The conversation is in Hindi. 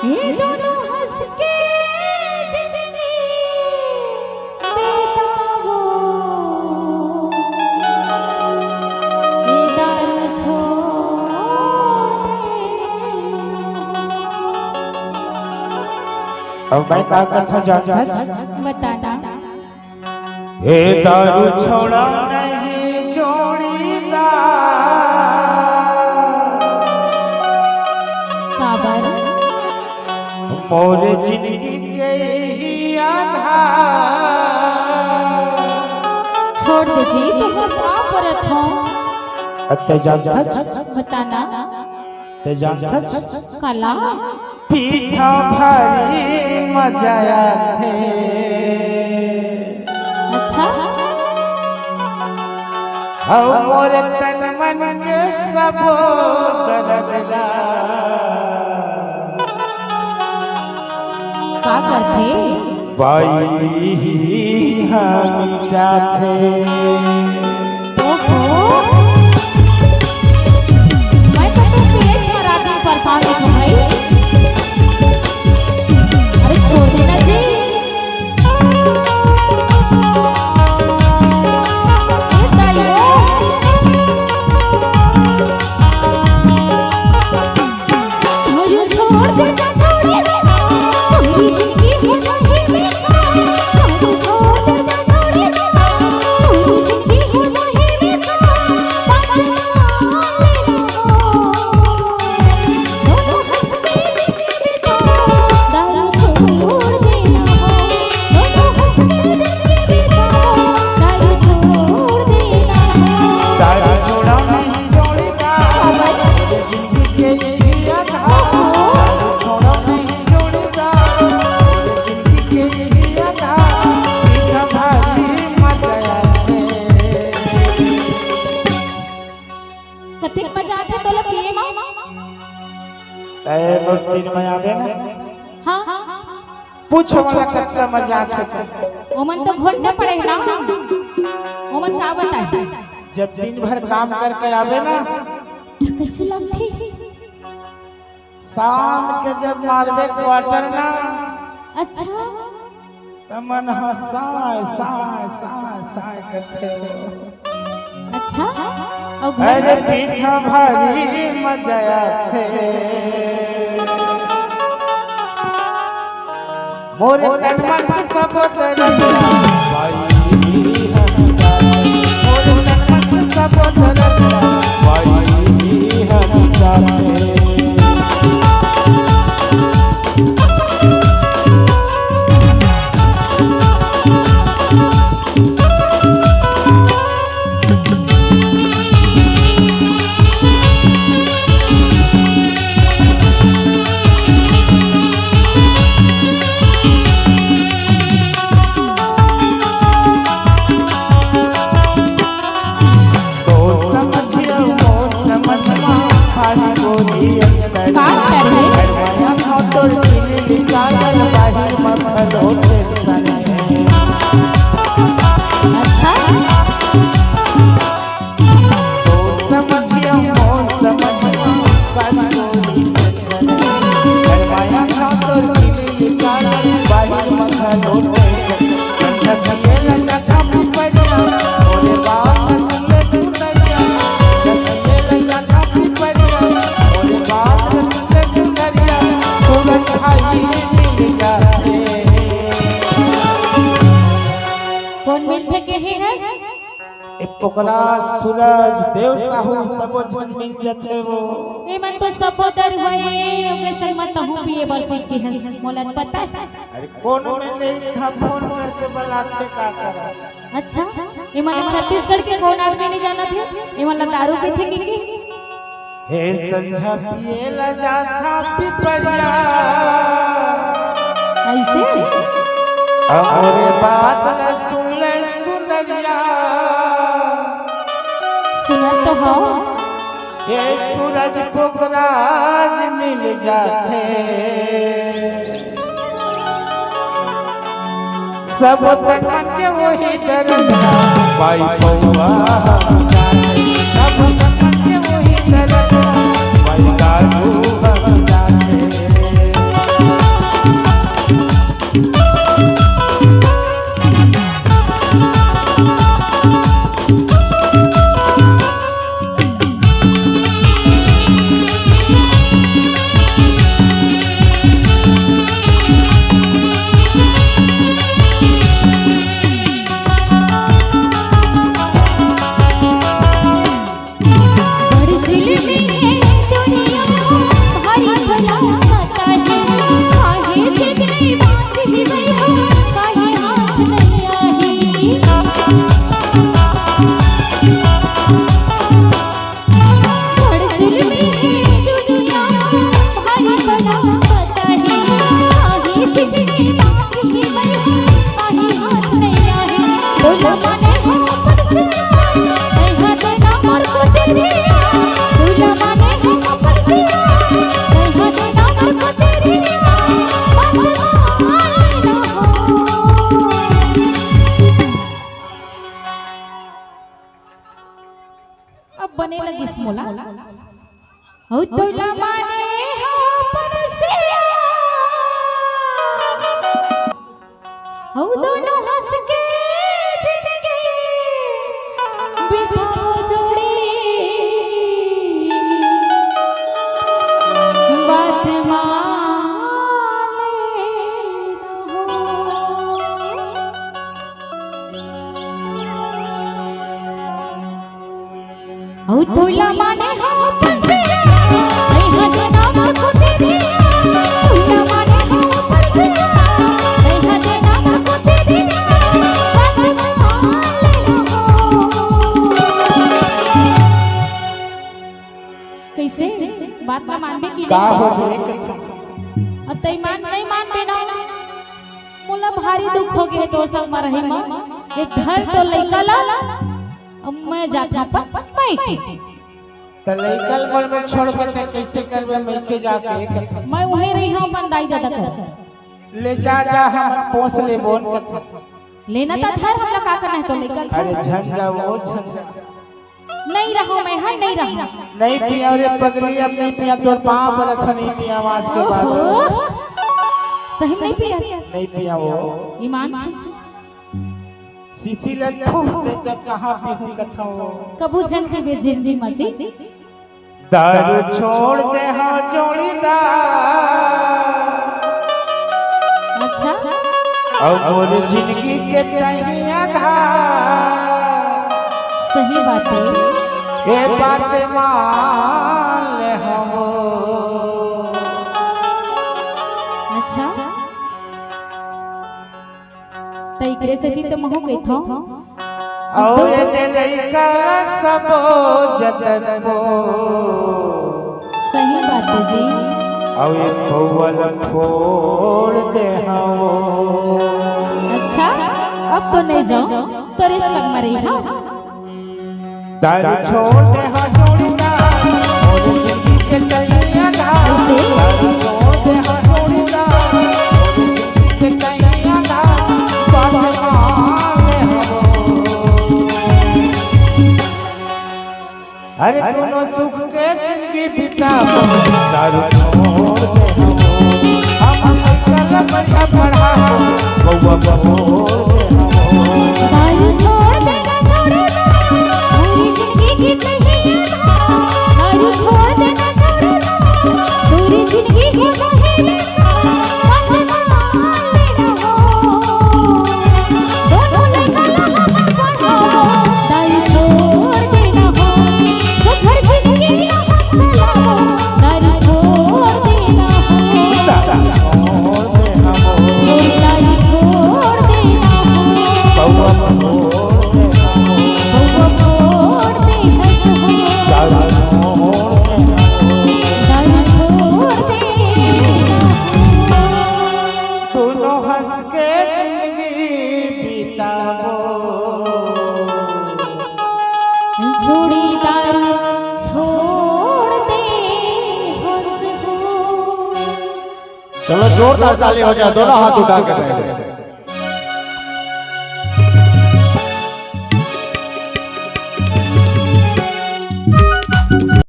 ये दोनों हंस के जिंदगी बिताओ, ये दारू छोड़ अब मैं का कथा जानता बताना। हे दारू छोड़ा नहीं जोड़ीदार, काबर मोर जिंदगी के ही आधार। छोड़ दीजिए तो मैं क्या परत हूँ। ते जानता बताना। ते जानता काला पीठा भारी मजाया थे। अच्छा और मोर तन मन के सब दर्दला का करते बाई हम जाते। ओहो मैं तो पेच मरा दी परेशान हूँ भाई। अरे छोड़ देना जी। ये ताइयो मुझे छोड़ देना, छोड़ देना मेरी जिंदगी हो जाए बेकार। मुझे छोड़ देना, छोड़ देना मेरी जिंदगी हो जाए बेकार। दोनों हंस के जिंदगी बिताओ, दारू छोड़ देना हो। दोनों हंस के जिंदगी बिताओ, दारू छोड़ देना हो। दारू छोड़ा नहीं जोड़ीदार, मोर जिंदगी के ही आधार। दारू छोड़ा नहीं जोड़ीदार, मोर जिंदगी के ही आधार। पीठा भारी मजाया थे। कतिक मजा आते तो पिए माँ। तय तीर में आवे ना हाँ पूछो वाला कितना मजा आते थे। ओमन तो घोटने पड़े ना। ओमन क्या बताए जब दिन भर काम करके आवे ना, तो कैसे लगती। शाम के जब मारवे क्वार्टर ना, अच्छा तो मन साय साय साय साय करते हो। अच्छा और अरे पीठा भारी मजाया थे। मोरे तन मन के सब दर्दला बाई हम जाते। मोरे तन मन के सब दर्दला बाई हम जाते। कौन मिलते के है पोकरा सूरज देव साहू सबो जन मिल जाते वो। ए मन तो सपोदर होए ओके संग मत हूं पिए बरसी की है मोलन पता है। अरे कौन में नहीं था फोन करके बुलाते का करा। अच्छा ए मन छत्तीसगढ़ के कौन आदमी नहीं जाना थे। ए मन दारू पी थे की हे संझा पिए ला जाता पिपरिया ऐसे और बात न सुन ले सुंदरिया। सुना तो हो ये सूरज पोखराज मिल जाते। सब तन मन के वही दर्द बाई पौआ हम जाते। सब तन मन के वही दर्द बाई दारू हम जाते। हो तोला माने हो परसिया हो दोनों हंस के जिंदगी बिताओ जोड़ी बात माने न हो तोला माने हो परसिया नहीं हजे नाम को दिया तोला माने हो परसिया नहीं हजे नाम को दिया बात माने हो कैसे बात ना मानबे की का नहीं हो गए कथा अतई मान नहीं मान बेना मोला भारी दुख हो गए तो सब मरही मां एक घर तो लइका ला अब मैं जाता पर माई त लइकल मन में छोड़ के ते कैसे करबे मैं के जाके कथा मैं वहीं रही हूं अपन दाई दादा कर ले जा जा हम पोस ले बोन कथा लेना था धर हमला का करना है तो निकल अरे झंझा वो झंझा नहीं रहो मैं हां नहीं रहूं नहीं पिया रे पगली अब नहीं पिया तोर पांव पर अच्छा नहीं पिया आज के बाद सही नहीं पिया नहीं पिया वो ईमान से सीसी लट्ठू ते जब कहां पीहू कथा वो कबू जन के जिंदगी मजी दारू छोड़ दे हो जोड़ीदार अच्छा और मोर जिंदगी के तहिया धार सही बात है ए बात मान ले हम अच्छा तईकरे से दी तो महु गई थो और ये लइका सब जतन बो सही बात है जी और ये पौवल फोड़ दे हो अच्छा अब तो नहीं जाओ तोरे संग में रही हां दारू छोड़ दे हो जोड़ीदार और जिंदगी के तहिया धार दारू छोड़ दे हो जोड़ीदार और जिंदगी के तहिया धार बात मान ले हो अरे दोनों सुख के जिंदगी बिताओ दारू छोड़ दे हम कल बढ़िया पढ़ा बउआ छोड़ दे दारू छोड़ देना छोड़ना पूरी जिंदगी की कहीं दारू छोड़ देना छोड़ना पूरी जिंदगी की चाहे लेना बात मान लेना हो दोनों लड़का हम पढ़ाओ दारू छोड़ देना हो सुधर जिंदगी ना चलाओ दारू छोड़ देना हो दारू छोड़ देना हो बउआ छोड़ दे हंस हो दारू छोड़ देना दोनों हंस के जिंदगी बिताओ जोड़ीदार छोड़ दे हंस हो चलो जोरदार ताली हो जाए दोनों हाथ उठा के बैठे